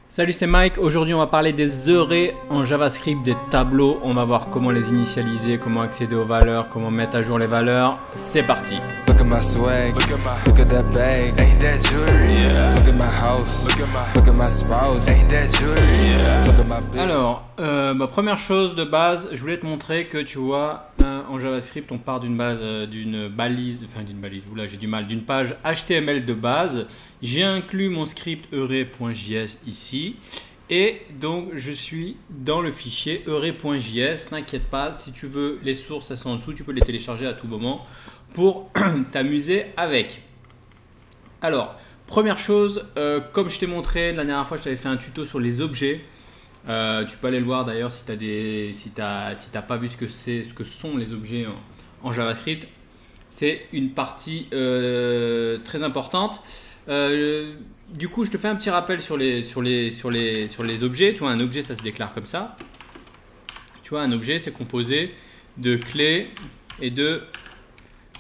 Salut, c'est Mike. Aujourd'hui, on va parler des arrays en JavaScript, des tableaux. On va voir comment les initialiser, comment accéder aux valeurs, comment mettre à jour les valeurs. C'est parti. Look at my swag, look at that bag, ain't that jewelry? Look at my house, look at my spouse, ain't that jewelry? Look at my bitch. Alors, première chose de base, je voulais te montrer que tu vois, en JavaScript, on part d'une base, d'une page HTML de base. J'ai inclus mon script array.js ici. Et donc, je suis dans le fichier array.js. N'inquiète pas, si tu veux, les sources, elles sont en dessous. Tu peux les télécharger à tout moment pour t'amuser avec. Alors, première chose, comme je t'ai montré la dernière fois, je t'avais fait un tuto sur les objets. Tu peux aller le voir d'ailleurs si tu n'as pas vu ce que sont les objets en JavaScript. C'est une partie très importante. Du coup, je te fais un petit rappel sur les objets. Tu vois, un objet, ça se déclare comme ça. Tu vois, un objet, c'est composé de clés et de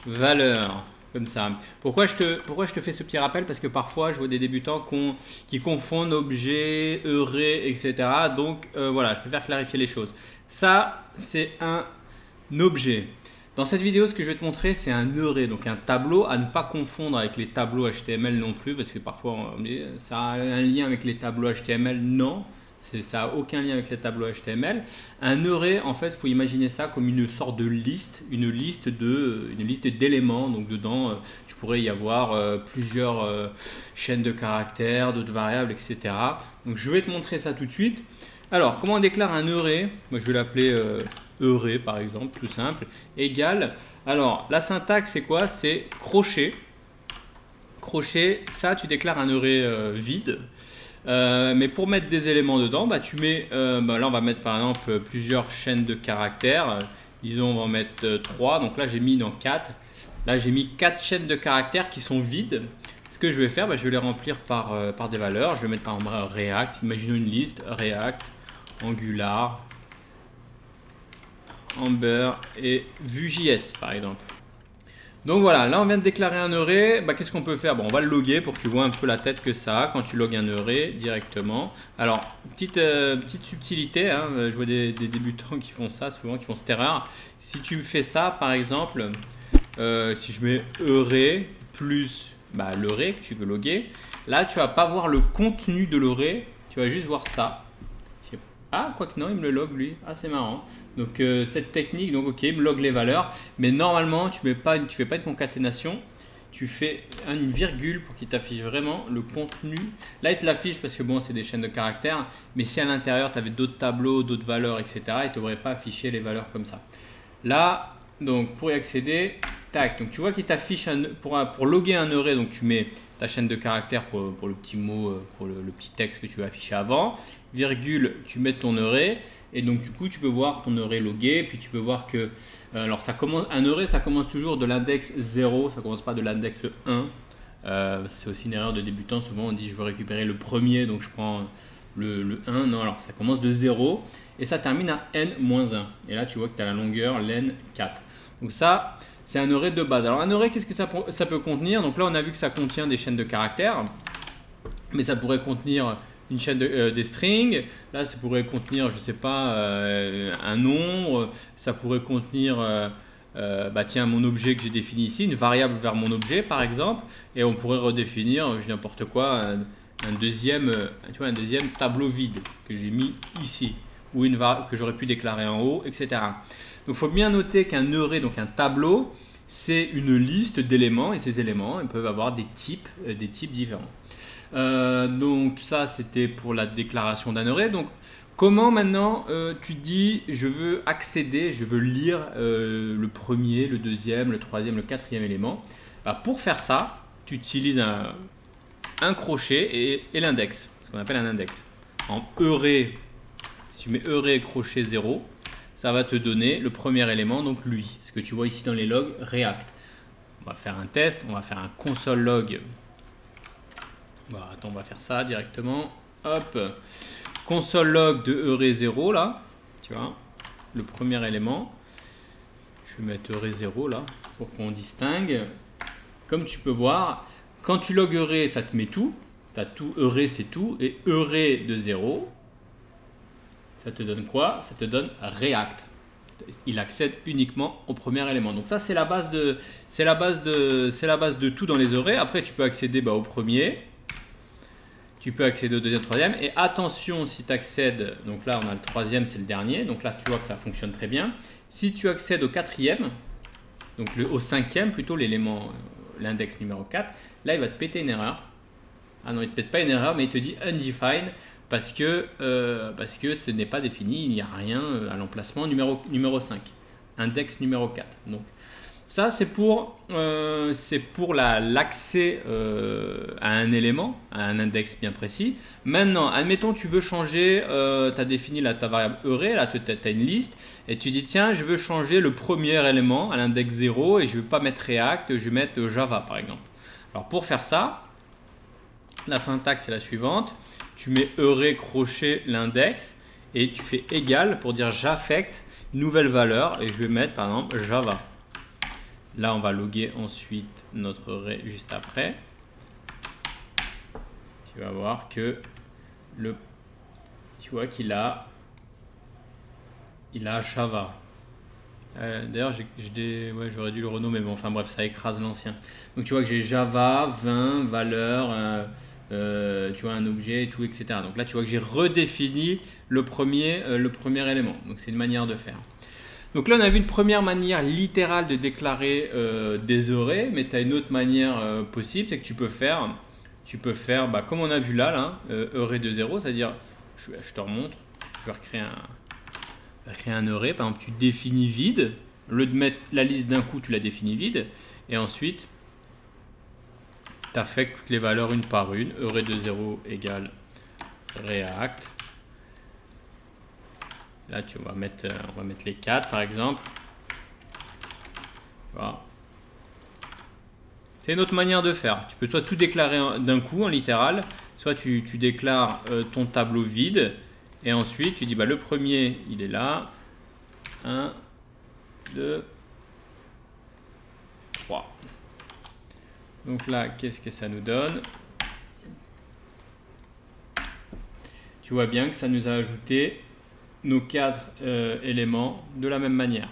valeurs. Comme ça. Pourquoi je te fais ce petit rappel? Parce que parfois, je vois des débutants qui confondent objet, array, etc. Donc, voilà, je préfère clarifier les choses. Ça, c'est un objet. Dans cette vidéo, ce que je vais te montrer, c'est un array, donc un tableau, à ne pas confondre avec les tableaux HTML non plus, parce que parfois, ça a un lien avec les tableaux HTML. Non, ça n'a aucun lien avec les tableaux HTML. Un array, en fait, il faut imaginer ça comme une sorte de liste, une liste d'éléments. Donc dedans, tu pourrais y avoir plusieurs chaînes de caractères, d'autres variables, etc. Donc je vais te montrer ça tout de suite. Alors, comment on déclare un array? Moi, je vais l'appeler array par exemple, tout simple, égale. Alors, la syntaxe, c'est quoi? C'est crochet. Crochet, ça, tu déclares un array vide. Mais pour mettre des éléments dedans, tu mets, là on va mettre par exemple plusieurs chaînes de caractères. Disons, on va en mettre 3. Donc là, j'ai mis dans 4. Là, j'ai mis 4 chaînes de caractères qui sont vides. Ce que je vais faire, je vais les remplir par des valeurs. Je vais mettre par exemple React. Imaginons une liste React, Angular, Ember et Vue.js par exemple. Donc voilà, là on vient de déclarer un array. Qu'est-ce qu'on peut faire? On va le loguer pour que tu vois un peu la tête que ça a quand tu logues un array directement. Alors, petite subtilité, hein, je vois des débutants qui font ça souvent, qui font cette erreur. Si tu fais ça par exemple, si je mets array plus l'array que tu veux loguer, là tu vas pas voir le contenu de l'array, tu vas juste voir ça. Ah, quoique non, il me le log lui. Ah, c'est marrant. Donc, cette technique, donc ok, il me log les valeurs. Mais normalement, tu fais pas une concaténation. Tu fais une virgule pour qu'il t'affiche vraiment le contenu. Là, il te l'affiche parce que bon, c'est des chaînes de caractères. Mais si à l'intérieur, tu avais d'autres tableaux, d'autres valeurs, etc., il ne t'aurait pas affiché les valeurs comme ça. Là, donc, pour y accéder, tac. Donc, tu vois qu'il t'affiche pour loguer un array. Donc, tu mets ta chaîne de caractères pour le petit mot, pour le petit texte que tu veux afficher avant. Virgule, tu mets ton array. Et donc, du coup, tu peux voir ton array logué. Puis, tu peux voir que alors un array, ça commence toujours de l'index 0. Ça ne commence pas de l'index 1. C'est aussi une erreur de débutant. Souvent, on dit je veux récupérer le premier. Donc, je prends le 1. Non, alors ça commence de 0. Et ça termine à n-1. Et là, tu vois que tu as la longueur len 4. Donc, ça, c'est un array de base. Alors, un array, qu'est-ce que ça peut contenir? Donc là, on a vu que ça contient des chaînes de caractères. Mais ça pourrait contenir une chaîne des strings. Là, ça pourrait contenir, je sais pas, un nombre. Ça pourrait contenir, tiens, mon objet que j'ai défini ici, une variable vers mon objet, par exemple. Et on pourrait redéfinir, n'importe quoi, un deuxième tableau vide que j'ai mis ici, ou une variable que j'aurais pu déclarer en haut, etc. Donc, il faut bien noter qu'un array, donc un tableau, c'est une liste d'éléments. Et ces éléments, ils peuvent avoir des types différents. Donc ça c'était pour la déclaration d'un array. Donc comment maintenant tu dis je veux accéder, je veux lire le premier, le deuxième, le troisième, le quatrième élément? Pour faire ça, tu utilises un crochet et l'index, ce qu'on appelle un index. En array, si tu mets array crochet 0, ça va te donner le premier élément, donc lui, ce que tu vois ici dans les logs React. On va faire un test, on va faire un console log. Attends, on va faire ça directement. Hop, console log de array 0 là, tu vois, le premier élément. Je vais mettre array 0 là pour qu'on distingue. Comme tu peux voir, quand tu log array, ça te met tout. Tu as tout, array c'est tout, et array de 0, ça te donne quoi? Ça te donne react. Il accède uniquement au premier élément. Donc ça c'est la base de tout dans les arrays. Après tu peux accéder au premier, tu peux accéder au deuxième, troisième, et attention si tu accèdes, donc là on a le troisième, c'est le dernier, donc là tu vois que ça fonctionne très bien. Si tu accèdes au quatrième, donc au cinquième plutôt, l'élément, l'index numéro 4, là il va te péter une erreur. Ah non, il ne te pète pas une erreur, mais il te dit undefined parce que ce n'est pas défini, il n'y a rien à l'emplacement numéro 5, index numéro 4. Donc ça c'est pour l'accès à un élément, à un index bien précis. Maintenant, admettons tu veux changer, tu as défini ta variable array, là tu as une liste, et tu dis tiens je veux changer le premier élément à l'index 0 et je ne veux pas mettre React, je vais mettre Java par exemple. Alors pour faire ça, la syntaxe est la suivante, tu mets array crochet l'index et tu fais égal pour dire j'affecte une nouvelle valeur et je vais mettre par exemple Java. Là, on va loguer ensuite notre array juste après. Tu vas voir que tu vois qu'il a Java. D'ailleurs, j'aurais dû le renommer, mais enfin bref, ça écrase l'ancien. Donc tu vois que j'ai Java, 20, valeur, tu vois un objet et tout, etc. Donc là, tu vois que j'ai redéfini le premier élément. Donc c'est une manière de faire. Donc là, on a vu une première manière littérale de déclarer des arrays, mais tu as une autre manière possible, c'est que tu peux faire comme on a vu là, array de 0, c'est-à-dire, je te remontre, je vais recréer un array. Par exemple, tu définis vide, au lieu de mettre la liste d'un coup, tu la définis vide, et ensuite, tu affectes toutes les valeurs une par une, array de 0 égale react. Là, on va mettre les 4 par exemple. Voilà. C'est une autre manière de faire. Tu peux soit tout déclarer d'un coup en littéral, soit tu déclares ton tableau vide et ensuite tu dis le premier il est là. 1, 2, 3. Donc là, qu'est-ce que ça nous donne? Tu vois bien que ça nous a ajouté nos 4 éléments de la même manière.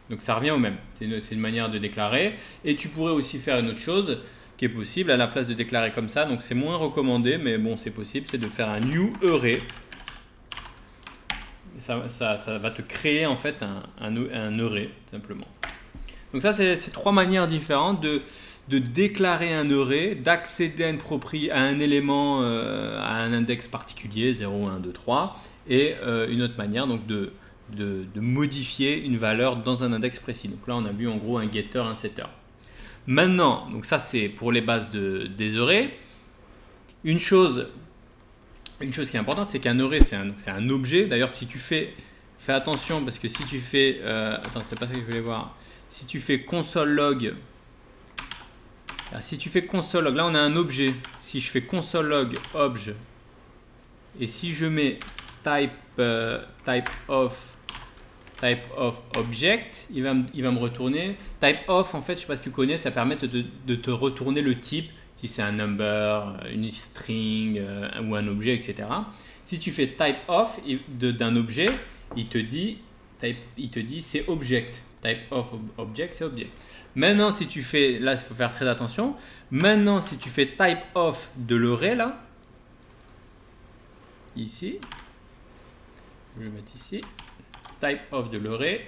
Donc ça revient au même. C'est une manière de déclarer. Et tu pourrais aussi faire une autre chose qui est possible à la place de déclarer comme ça. Donc c'est moins recommandé, mais bon, c'est possible. C'est de faire un new array. Ça va te créer en fait un array, simplement. Donc ça, c'est 3 manières différentes de déclarer un array, d'accéder à un élément, à un index particulier, 0, 1, 2, 3. Et une autre manière donc de modifier une valeur dans un index précis. Donc là on a vu en gros un getter, un setter. Maintenant, donc ça c'est pour les bases des arrays. Une chose qui est importante, c'est qu'un array c'est un objet. D'ailleurs si tu fais attention parce que si tu fais attends, c'est pas ça que je voulais voir. Si tu fais console log, là on a un objet. Si je fais console log obj et si je mets type of object, il va me retourner type of. En fait, je sais pas si tu connais, ça permet de te retourner le type, si c'est un number, une string ou un objet, etc. Si tu fais type of d'un objet, il te dit c'est object. Type of object, c'est object. Maintenant, si tu fais, là il faut faire très attention. Maintenant, si tu fais type of de l'array là, ici. Je vais le mettre ici, type of de l'array,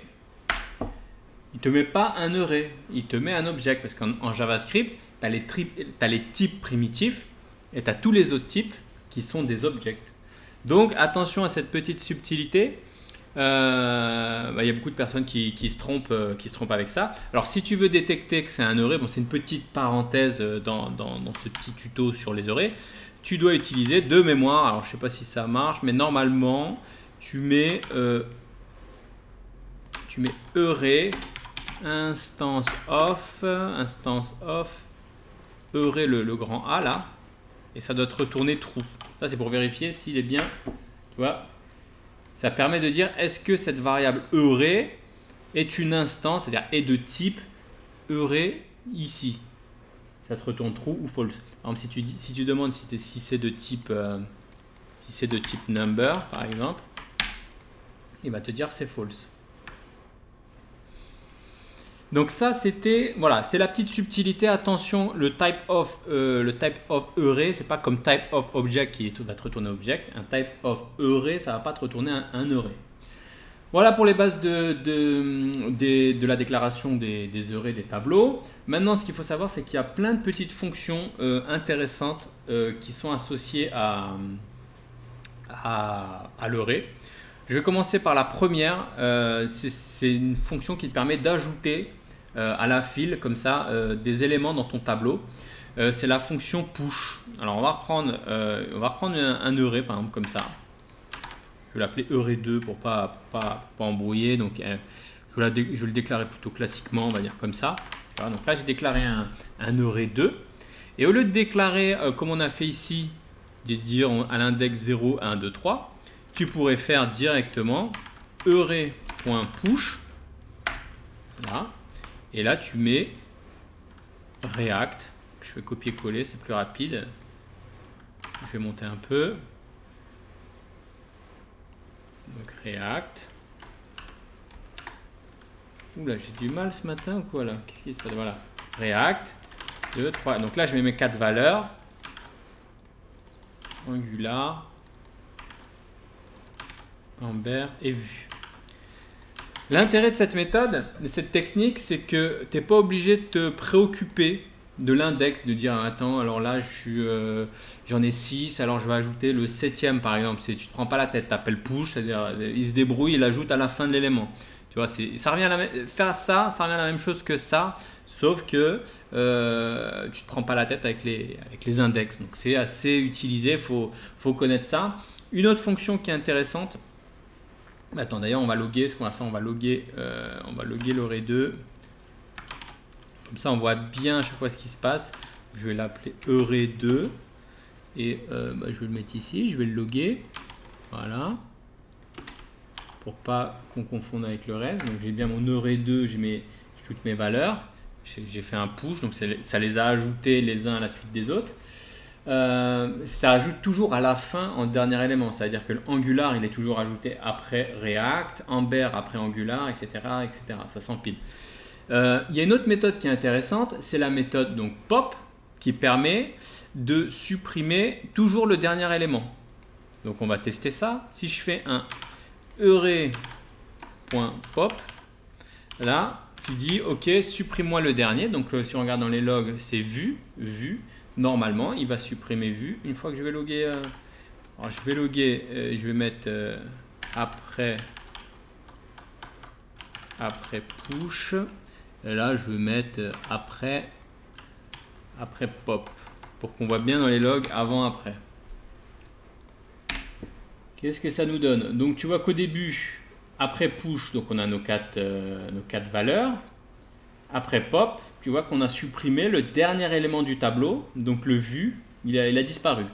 il ne te met pas un array, il te met un object parce qu'en JavaScript, tu as les types primitifs et tu as tous les autres types qui sont des objects. Donc attention à cette petite subtilité, il y a beaucoup de personnes qui se trompent avec ça. Alors si tu veux détecter que c'est un array, bon, c'est une petite parenthèse dans ce petit tuto sur les arrays, tu dois utiliser de mémoire, alors je ne sais pas si ça marche, mais normalement, tu mets array instance of array le grand A là, et ça doit te retourner true. Ça c'est pour vérifier s'il est bien, tu vois. Ça permet de dire est-ce que cette variable array est une instance, c'est-à-dire est de type array ici. ça te retourne true ou false. Par exemple, si tu demandes si c'est de type number, par exemple, il va te dire c'est false. Donc ça, c'était, voilà, c'est la petite subtilité. Attention, le type of array, c'est pas comme type of object qui va te retourner object. Un type of array, ça va pas te retourner un array. Voilà pour les bases de la déclaration des arrays des tableaux. Maintenant, ce qu'il faut savoir, c'est qu'il y a plein de petites fonctions intéressantes qui sont associées à l'array. Je vais commencer par la première. C'est une fonction qui te permet d'ajouter à la file comme ça des éléments dans ton tableau. C'est la fonction push. Alors on va reprendre un array par exemple comme ça. Je vais l'appeler array2 pour pas embrouiller. Donc je vais le déclarer plutôt classiquement, on va dire comme ça. Voilà, donc là j'ai déclaré un array2. Et au lieu de déclarer comme on a fait ici, de dire à l'index 0, 1, 2, 3, tu pourrais faire directement array.push. Voilà. Et là, tu mets React. Je vais copier-coller, c'est plus rapide. Je vais monter un peu. Donc React. Oula, j'ai du mal ce matin ou quoi là? Qu'est-ce qui se passe? Voilà. React. 2, 3. Donc là, je mets mes 4 valeurs. Angular. Amber et Vue. L'intérêt de cette méthode, de cette technique, c'est que tu n'es pas obligé de te préoccuper de l'index, de dire attends, alors là j'en ai 6, alors je vais ajouter le 7e par exemple. Tu ne te prends pas la tête, tu appelles push, c'est-à-dire il se débrouille, il ajoute à la fin de l'élément. Tu vois, ça revient à faire ça revient à la même chose que ça, sauf que tu ne te prends pas la tête avec les index. Donc c'est assez utilisé, il faut connaître ça. Une autre fonction qui est intéressante, attends, d'ailleurs on va loguer, ce qu'on va faire, on va loguer l'array2. Comme ça on voit bien à chaque fois ce qui se passe. Je vais l'appeler array2 et je vais le mettre ici, je vais le loguer. Voilà. Pour pas qu'on confonde avec le reste. Donc j'ai bien mon array2, j'ai toutes mes valeurs. J'ai fait un push, donc ça les a ajoutés les uns à la suite des autres. Ça ajoute toujours à la fin en dernier élément, c'est-à-dire que l'Angular il est toujours ajouté après React, Amber après Angular, etc. etc. Ça s'empile. Il y a une autre méthode qui est intéressante, c'est la méthode donc pop qui permet de supprimer toujours le dernier élément. Donc on va tester ça. Si je fais un array.pop, là tu dis ok, supprime-moi le dernier. Donc si on regarde dans les logs, c'est vue. Normalement, il va supprimer vue. Une fois que je vais loguer, alors je vais loguer, je vais mettre après push. Et là, je vais mettre après pop pour qu'on voit bien dans les logs avant-après. Qu'est-ce que ça nous donne? Donc, tu vois qu'au début, après push, donc on a nos quatre valeurs. Après pop, tu vois qu'on a supprimé le dernier élément du tableau, donc le vue, il a disparu. Tu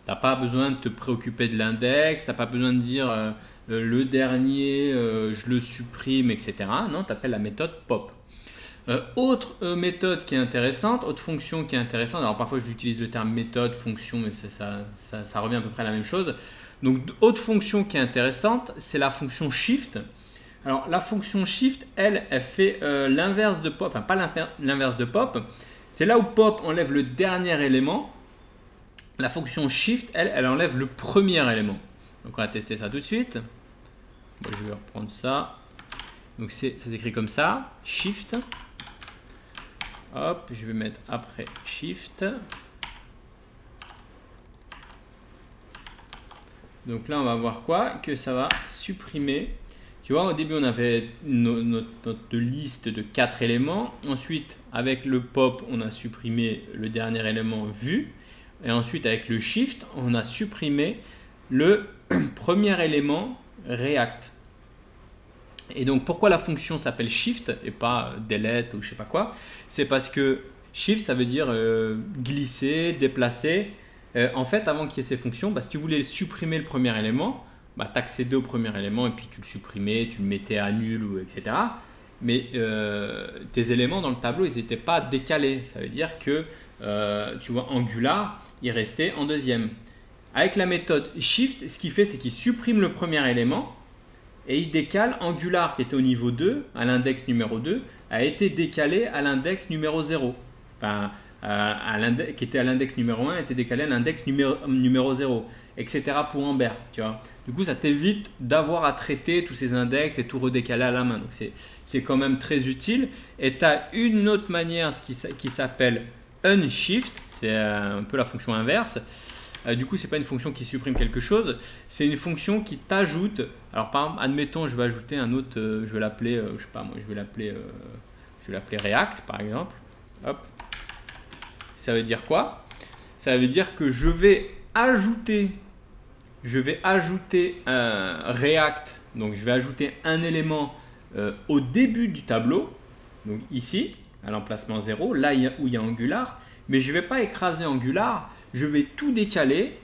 n'as pas besoin de te préoccuper de l'index, tu n'as pas besoin de dire le dernier, je le supprime, etc. Non, tu appelles la méthode pop. Autre méthode qui est intéressante, autre fonction qui est intéressante, alors parfois j'utilise le terme méthode, fonction, mais ça revient à peu près à la même chose. Donc autre fonction qui est intéressante, c'est la fonction shift. Alors la fonction shift, elle fait l'inverse de pop, enfin pas l'inverse de pop, c'est là où pop enlève le dernier élément. La fonction shift, elle enlève le premier élément. Donc on va tester ça tout de suite. Bon, je vais reprendre ça. Donc ça s'écrit comme ça, shift. Hop, je vais mettre après shift. Donc là on va voir quoi? Que ça va supprimer. Tu vois, au début, on avait notre liste de 4 éléments. Ensuite, avec le pop, on a supprimé le dernier élément vue. Et ensuite, avec le shift, on a supprimé le premier élément React. Et donc, pourquoi la fonction s'appelle shift et pas delete ou je sais pas quoi? C'est parce que shift, ça veut dire glisser, déplacer. En fait, avant qu'il y ait ces fonctions, si tu voulais supprimer le premier élément, tu accédais au premier élément et puis tu le supprimais, tu le mettais à nul, etc. mais tes éléments dans le tableau, ils n'étaient pas décalés. Ça veut dire que, tu vois, Angular, il restait en deuxième. Avec la méthode Shift, ce qu'il fait, c'est qu'il supprime le premier élément et il décale Angular, qui était au niveau 2, à l'index numéro 2, a été décalé à l'index numéro 0. Enfin, qui était à l'index numéro 1 a été décalé à l'index numéro 0, etc. pour Ember, tu vois. Du coup, ça t'évite d'avoir à traiter tous ces index et tout redécaler à la main. Donc, c'est quand même très utile. Et tu as une autre manière qui s'appelle unshift. C'est un peu la fonction inverse. Du coup, c'est pas une fonction qui supprime quelque chose. C'est une fonction qui t'ajoute. Alors, par exemple, admettons, je vais ajouter un autre. Je vais l'appeler, je sais pas moi, je vais l'appeler React, par exemple. Hop. Ça veut dire quoi? Ça veut dire que je vais ajouter React, donc je vais ajouter un élément au début du tableau, donc ici, à l'emplacement 0, là où il y a Angular, mais je ne vais pas écraser Angular, je vais tout décaler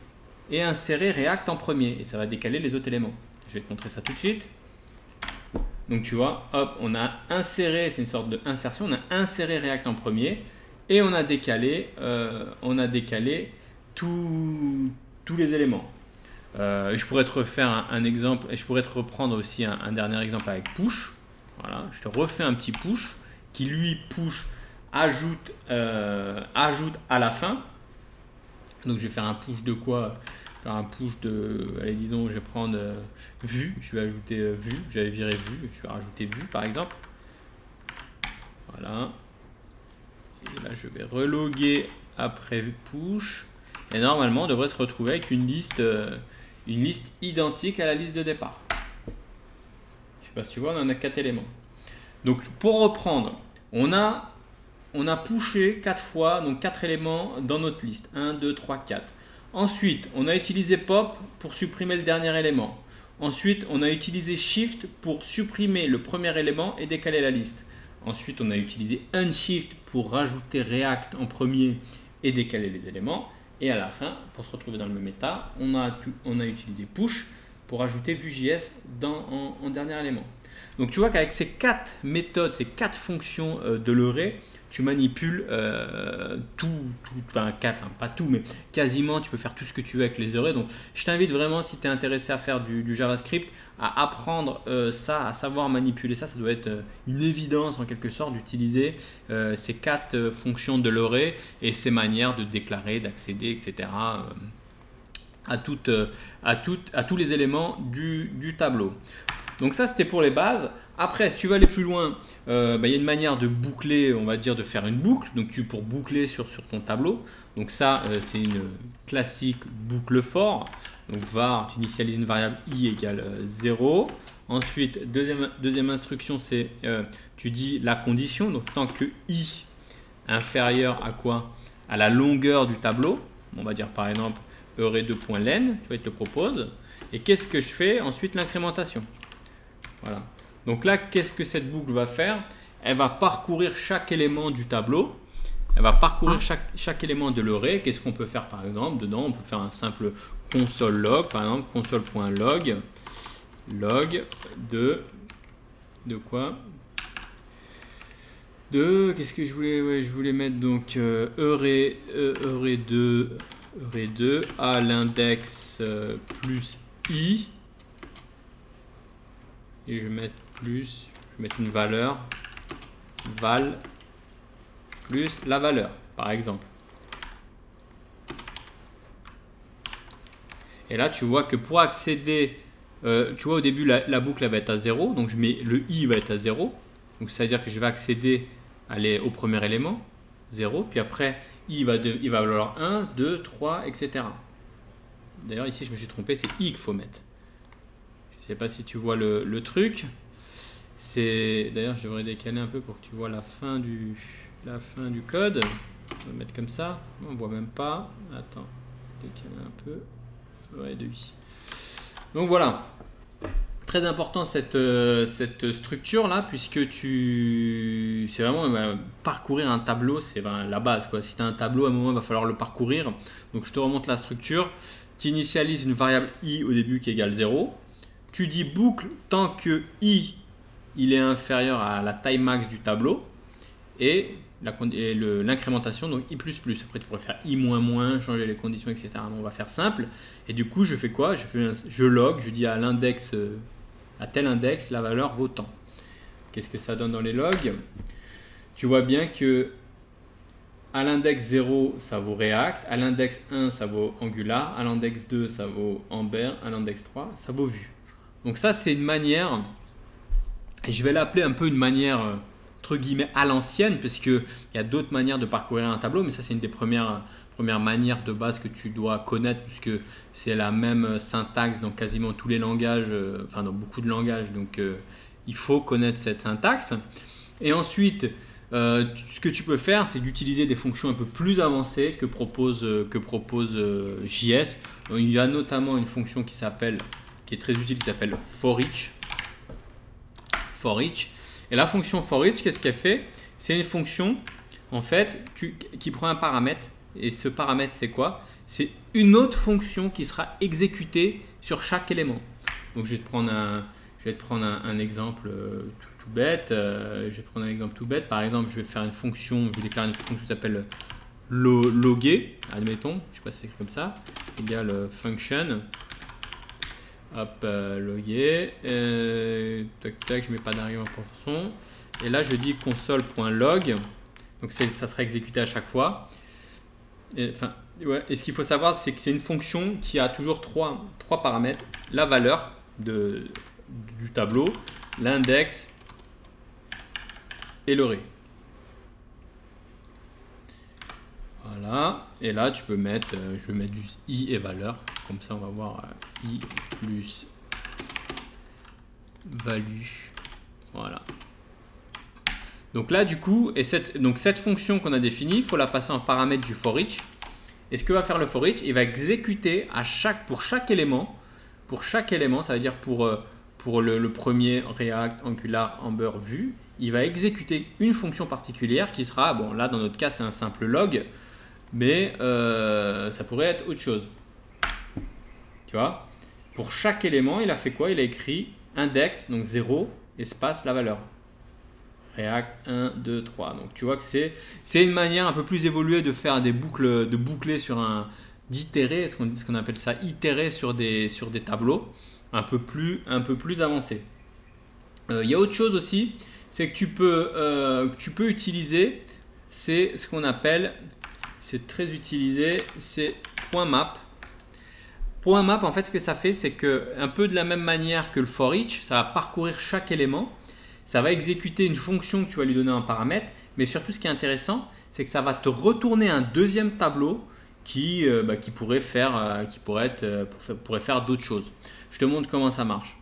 et insérer React en premier, et ça va décaler les autres éléments. Je vais te montrer ça tout de suite. Donc tu vois, hop, on a inséré, c'est une sorte d'insertion, on a inséré React en premier, et on a décalé tous les éléments. Je pourrais te refaire un exemple et je pourrais te reprendre aussi un dernier exemple avec push. Voilà, je te refais un petit push qui lui push ajoute à la fin. Donc je vais faire un push de quoi? Faire un push de, allez disons, je vais prendre vue, je vais ajouter vue, j'avais viré vue, je vais rajouter vue par exemple. Voilà. Et là je vais reloguer après push. Et normalement on devrait se retrouver avec une liste identique à la liste de départ. Je sais pas si tu vois, on en a 4 éléments. Donc pour reprendre, on a pushé 4 fois, donc 4 éléments dans notre liste. 1, 2, 3, 4. Ensuite, on a utilisé pop pour supprimer le dernier élément. Ensuite, on a utilisé shift pour supprimer le premier élément et décaler la liste. Ensuite, on a utilisé unshift pour rajouter React en premier et décaler les éléments. Et à la fin, pour se retrouver dans le même état, on a utilisé push pour ajouter Vue.js en dernier élément. Donc tu vois qu'avec ces 4 méthodes, ces 4 fonctions de l'array, tu manipules pas tout, mais quasiment tu peux faire tout ce que tu veux avec les arrays. Donc je t'invite vraiment, si tu es intéressé à faire du JavaScript, à apprendre ça, à savoir manipuler ça. Ça doit être une évidence en quelque sorte d'utiliser ces 4 fonctions de l'array et ces manières de déclarer, d'accéder, etc. À tous les éléments du tableau. Donc ça, c'était pour les bases. Après, si tu veux aller plus loin, y a une manière de boucler, on va dire de faire une boucle. Donc pour boucler sur ton tableau. Donc ça, c'est une classique boucle for. Donc var, tu initialises une variable i égale 0. Ensuite, deuxième instruction, c'est tu dis la condition. Donc tant que i inférieur à quoi? À la longueur du tableau. On va dire par exemple array2.len, tu vois, il te le propose. Et qu'est-ce que je fais? Ensuite, l'incrémentation. Voilà. Donc là, qu'est-ce que cette boucle va faire? Elle va parcourir chaque élément du tableau. Elle va parcourir chaque élément de l'array. Qu'est-ce qu'on peut faire par exemple? Dedans, on peut faire un simple console log, par exemple, console.log log de quoi? Qu'est-ce que je voulais? Ouais, je voulais mettre donc array2 à l'index plus i. Et je vais mettre une valeur val plus la valeur, par exemple. Et là, tu vois que pour accéder, tu vois au début, la boucle elle va être à 0. Donc, je mets le i va être à 0. Donc, ça veut dire que je vais accéder au premier élément, 0. Puis après, il va valoir 1, 2, 3, etc. D'ailleurs, ici, je me suis trompé, c'est i qu'il faut mettre. Je ne sais pas si tu vois le truc. D'ailleurs, je devrais décaler un peu pour que tu vois la fin du code. On va mettre comme ça. On ne voit même pas. Attends, décaler un peu. Ouais, de i. Donc voilà. Très important cette structure là, puisque c'est vraiment parcourir un tableau, c'est la base quoi. Si tu as un tableau, à un moment il va falloir le parcourir. Donc je te remonte la structure. Tu initialises une variable i au début qui égale 0. Tu dis boucle tant que i il est inférieur à la taille max du tableau et l'incrémentation, donc I++. Après, tu pourrais faire I-, changer les conditions, etc. Donc, on va faire simple. Et du coup, je fais quoi? Je log, je dis à l'index, à tel index, la valeur vaut tant. Qu'est-ce que ça donne dans les logs? Tu vois bien que à l'index 0, ça vaut React, à l'index 1, ça vaut Angular, à l'index 2, ça vaut Ember, à l'index 3, ça vaut Vue. Donc ça, c'est une manière, et je vais l'appeler un peu une manière, entre guillemets, à l'ancienne, parce qu'il y a d'autres manières de parcourir un tableau, mais ça, c'est une des premières manières de base que tu dois connaître, puisque c'est la même syntaxe dans quasiment tous les langages, enfin dans beaucoup de langages, donc il faut connaître cette syntaxe. Et ensuite, ce que tu peux faire, c'est d'utiliser des fonctions un peu plus avancées que propose JS. Donc, il y a notamment une fonction qui est très utile, qui s'appelle forEach. Et la fonction forEach, qu'est-ce qu'elle fait? C'est une fonction en fait qui prend un paramètre. Et ce paramètre, c'est quoi? C'est une autre fonction qui sera exécutée sur chaque élément. Donc, je vais te prendre un exemple tout bête. Par exemple, je vais faire une fonction, je vais déclarer une fonction qui s'appelle loguer, admettons, je sais pas si c'est comme ça, égale function. Hop, loguer. Tac, tac, je mets pas d'argument pour son. Et là, je dis console.log. Donc, ça sera exécuté à chaque fois. Et ce qu'il faut savoir, c'est que c'est une fonction qui a toujours trois paramètres. La valeur du tableau, l'index et l'array. Voilà. Et là, tu peux mettre, je vais mettre juste i et valeur. Comme ça, on va voir i plus value. Voilà. Donc là, du coup, cette fonction qu'on a définie, il faut la passer en paramètre du forEach. Et ce que va faire le forEach, il va exécuter pour chaque élément, ça veut dire pour le premier React, Angular, Ember, Vue, il va exécuter une fonction particulière qui sera, bon là dans notre cas c'est un simple log, mais ça pourrait être autre chose. Tu vois, pour chaque élément, il a fait quoi? Il a écrit index, donc 0, espace, la valeur. React 1, 2, 3. Donc tu vois que c'est une manière un peu plus évoluée de faire des boucles, de boucler d'itérer, ce qu'on appelle ça, itérer sur des tableaux un peu plus avancés. Il y a autre chose aussi, c'est que tu peux utiliser, c'est ce qu'on appelle, c'est très utilisé, c'est .map. .map, en fait, ce que ça fait, c'est que un peu de la même manière que le forEach, ça va parcourir chaque élément. Ça va exécuter une fonction que tu vas lui donner un paramètre, mais surtout ce qui est intéressant, c'est que ça va te retourner un deuxième tableau qui pourrait faire d'autres choses. Je te montre comment ça marche.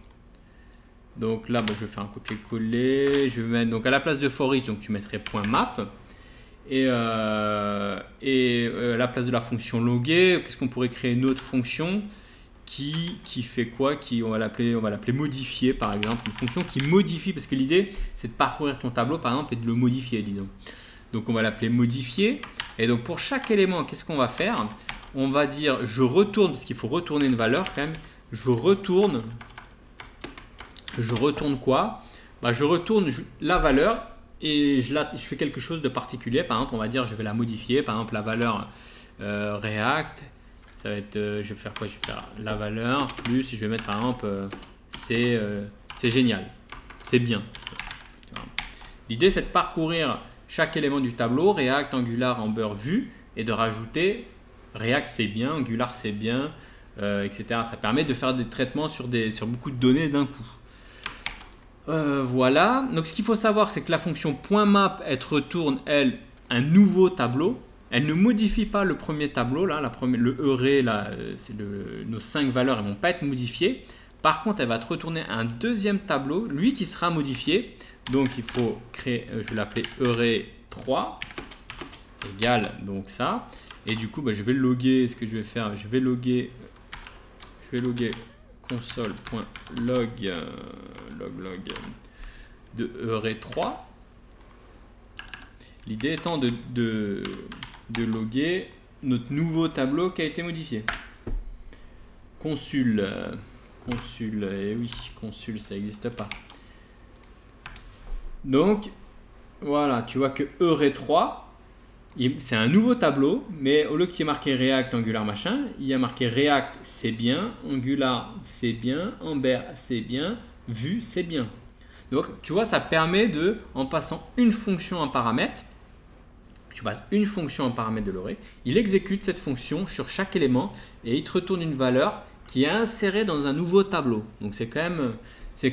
Donc là, je vais faire un copier-coller. Je vais mettre donc à la place de forEach, donc tu mettrais .map et à la place de la fonction loguer, qu'est-ce qu'on pourrait créer une autre fonction qui fait quoi? On va l'appeler modifier par exemple, une fonction qui modifie, parce que l'idée c'est de parcourir ton tableau par exemple et de le modifier, disons. Donc on va l'appeler modifier, et donc pour chaque élément, qu'est-ce qu'on va faire? On va dire je retourne, parce qu'il faut retourner une valeur quand même, je retourne quoi? Je retourne la valeur et je fais quelque chose de particulier. Par exemple, on va dire je vais la modifier, par exemple la valeur React. Ça va être, je vais faire quoi? Je vais faire la valeur plus, je vais mettre par exemple, c'est génial, c'est bien. L'idée, c'est de parcourir chaque élément du tableau, React, Angular, Ember, Vue, et de rajouter React, c'est bien, Angular, c'est bien, etc. Ça permet de faire des traitements sur beaucoup de données d'un coup. Voilà. Donc, ce qu'il faut savoir, c'est que la fonction .map, elle retourne, elle, un nouveau tableau. Elle ne modifie pas le premier tableau, là, le array, là, nos 5 valeurs, elles ne vont pas être modifiées. Par contre, elle va te retourner un deuxième tableau, lui qui sera modifié. Donc, il faut créer, je vais l'appeler array 3, égale donc ça. Et du coup, je vais loguer, ce que je vais faire, je vais loguer console.log log de array 3. L'idée étant de loguer notre nouveau tableau qui a été modifié. Consul, et oui, consul, ça n'existe pas. Donc, voilà, tu vois que Array3, c'est un nouveau tableau, mais au lieu qu'il y ait marqué React, Angular, machin, il y a marqué React, c'est bien, Angular, c'est bien, Ember, c'est bien, Vue, c'est bien. Donc, tu vois, ça permet de, en passant une fonction en paramètre, tu passes une fonction en paramètre de l'array, il exécute cette fonction sur chaque élément et il te retourne une valeur qui est insérée dans un nouveau tableau. Donc, c'est quand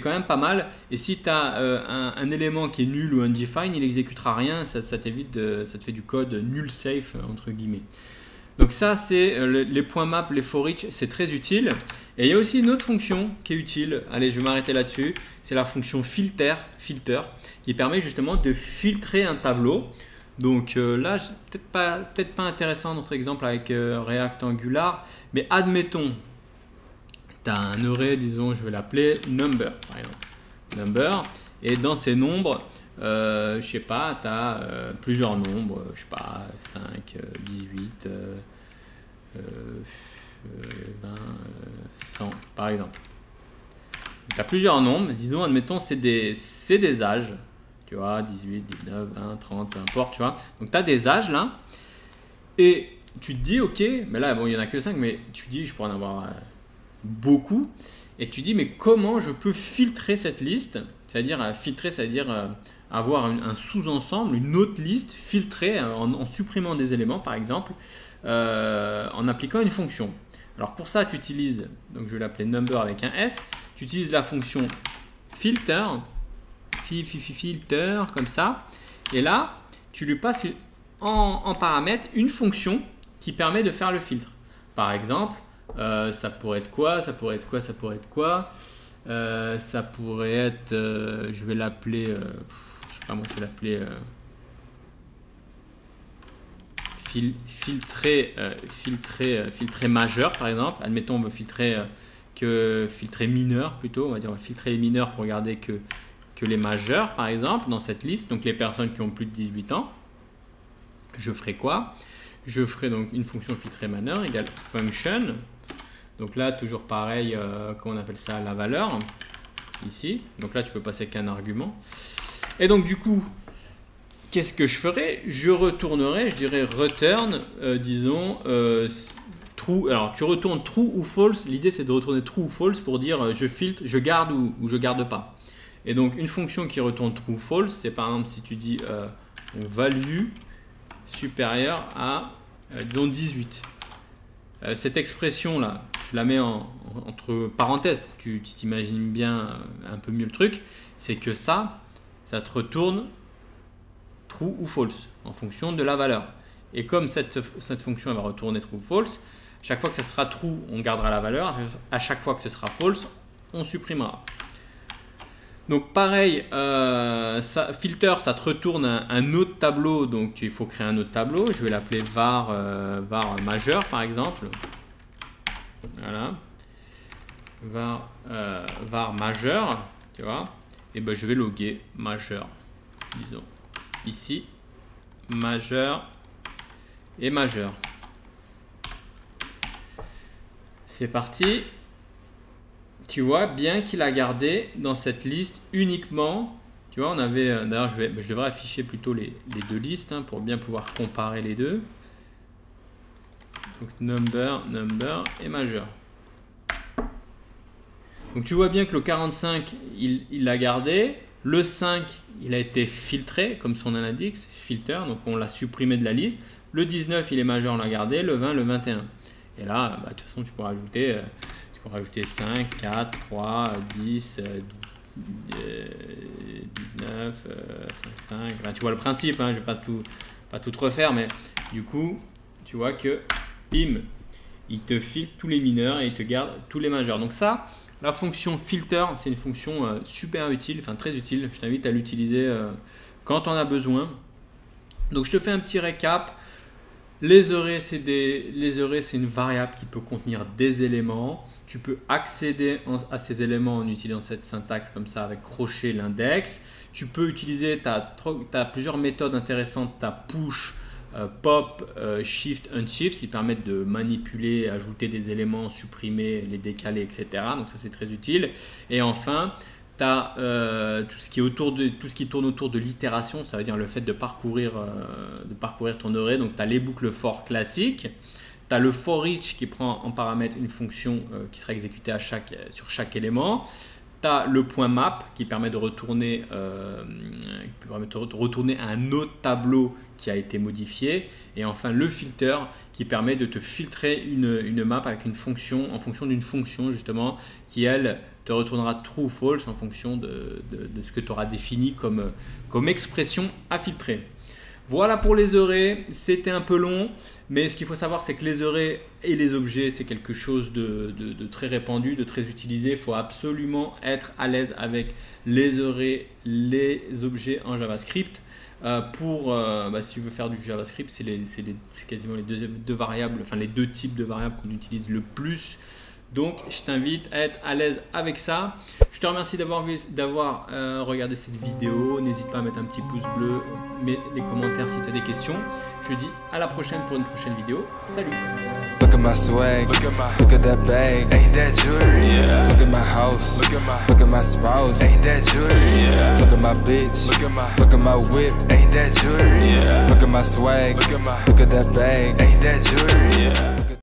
même pas mal. Et si tu as un élément qui est nul ou undefined, il n'exécutera rien. Ça t'évite ça te fait du code nul safe, entre guillemets. Donc ça, c'est les points map, les for each, c'est très utile. Et il y a aussi une autre fonction qui est utile. Allez, je vais m'arrêter là-dessus. C'est la fonction filter, qui permet justement de filtrer un tableau. Donc là, peut-être pas intéressant notre exemple avec React Angular, mais admettons, tu as un array, disons, je vais l'appeler number, par exemple. Number, et dans ces nombres, je sais pas, tu as plusieurs nombres, je sais pas, 5, 18, 20, 100, par exemple. Tu as plusieurs nombres, disons, admettons, c'est des âges. Tu vois, 18, 19, 20, 30, peu importe, tu vois. Donc, tu as des âges là. Et tu te dis, ok, mais là, bon, il n'y en a que 5, mais tu te dis, je pourrais en avoir beaucoup. Et tu te dis, mais comment je peux filtrer cette liste? C'est-à-dire, filtrer, c'est-à-dire avoir un sous-ensemble, une autre liste filtrée en supprimant des éléments, par exemple, en appliquant une fonction. Alors, pour ça, tu utilises, donc je vais l'appeler number avec un S, tu utilises la fonction filter, filter comme ça, et là tu lui passes en paramètre une fonction qui permet de faire le filtre. Par exemple, ça pourrait être quoi, ça pourrait être je vais l'appeler je sais pas moi, je vais l'appeler filtrer majeur, par exemple. Admettons, on veut filtrer mineur, plutôt, on va dire, on va filtrer les mineurs pour regarder que les majeurs, par exemple, dans cette liste, donc les personnes qui ont plus de 18 ans. Je ferai quoi? Je ferai donc une fonction filtrée mineur égale function. Donc là, toujours pareil, comment on appelle ça? La valeur, ici. Donc là, tu peux passer qu'un argument. Et donc, du coup, qu'est-ce que je ferai? Je retournerai, je dirais return, disons, true. Alors, tu retournes true ou false. L'idée, c'est de retourner true ou false pour dire je filtre, je garde ou je garde pas. Et donc, une fonction qui retourne true ou false, c'est par exemple si tu dis value supérieure à, disons, 18. Cette expression-là, je la mets entre parenthèses pour que tu t'imagines bien un peu mieux le truc. C'est que ça te retourne true ou false en fonction de la valeur. Et comme cette fonction elle va retourner true ou false, chaque fois que ça sera true, on gardera la valeur. À chaque fois que ce sera false, on supprimera. Donc pareil, filter, ça te retourne un autre tableau, donc il faut créer un autre tableau. Je vais l'appeler var majeur par exemple. Voilà. Var majeur, tu vois. Et ben je vais loguer majeur, disons ici, majeur et majeur. C'est parti. Tu vois bien qu'il a gardé dans cette liste uniquement, tu vois, on avait, d'ailleurs je devrais afficher plutôt les deux listes pour bien pouvoir comparer les deux. Donc number et majeur. Donc tu vois bien que le 45 il l'a gardé, le 5 il a été filtré comme son nom l'indique, filter, donc on l'a supprimé de la liste, le 19 il est majeur, on l'a gardé, le 20, le 21. Et là, de toute façon tu peux rajouter 5, 4, 3, 10, 19, 5. Enfin, tu vois le principe, je ne vais pas tout refaire, mais du coup, tu vois que, bim, il te filtre tous les mineurs et il te garde tous les majeurs. Donc ça, la fonction filter, c'est une fonction super utile, enfin très utile. Je t'invite à l'utiliser quand on a besoin. Donc je te fais un petit récap. Les arrays, c'est une variable qui peut contenir des éléments. Tu peux accéder à ces éléments en utilisant cette syntaxe comme ça avec crochet l'index. Tu peux utiliser, tu as plusieurs méthodes intéressantes. Tu as push, pop, shift, unshift qui permettent de manipuler, ajouter des éléments, supprimer, les décaler, etc. Donc ça c'est très utile. Et enfin, Tu as tout ce qui tourne autour de l'itération, ça veut dire le fait de parcourir ton array. Donc tu as les boucles for classiques. Tu as le for each qui prend en paramètre une fonction qui sera exécutée sur chaque élément. Tu as le point map qui permet de retourner à un autre tableau qui a été modifié. Et enfin le filter qui permet de te filtrer une map avec une fonction, en fonction d'une fonction justement qui elle te retournera true ou false en fonction de ce que tu auras défini comme expression à filtrer. Voilà pour les arrays, c'était un peu long, mais ce qu'il faut savoir c'est que les arrays et les objets c'est quelque chose de très répandu, de très utilisé. Il faut absolument être à l'aise avec les arrays, les objets en JavaScript. Si tu veux faire du JavaScript, c'est quasiment les deux variables, enfin les deux types de variables qu'on utilise le plus. Donc je t'invite à être à l'aise avec ça. Je te remercie d'avoir regardé cette vidéo. N'hésite pas à mettre un petit pouce bleu, mets les commentaires si tu as des questions. Je te dis à la prochaine pour une prochaine vidéo. Salut! Look at my swag, look at that bag, ain't that jewelry? Yeah. Look at my house, look at my spouse, ain't that jewelry? Yeah. Look at my bitch, look at my whip, ain't that jewelry? Yeah. Look at my swag, look at that bag, ain't that jewelry? Yeah.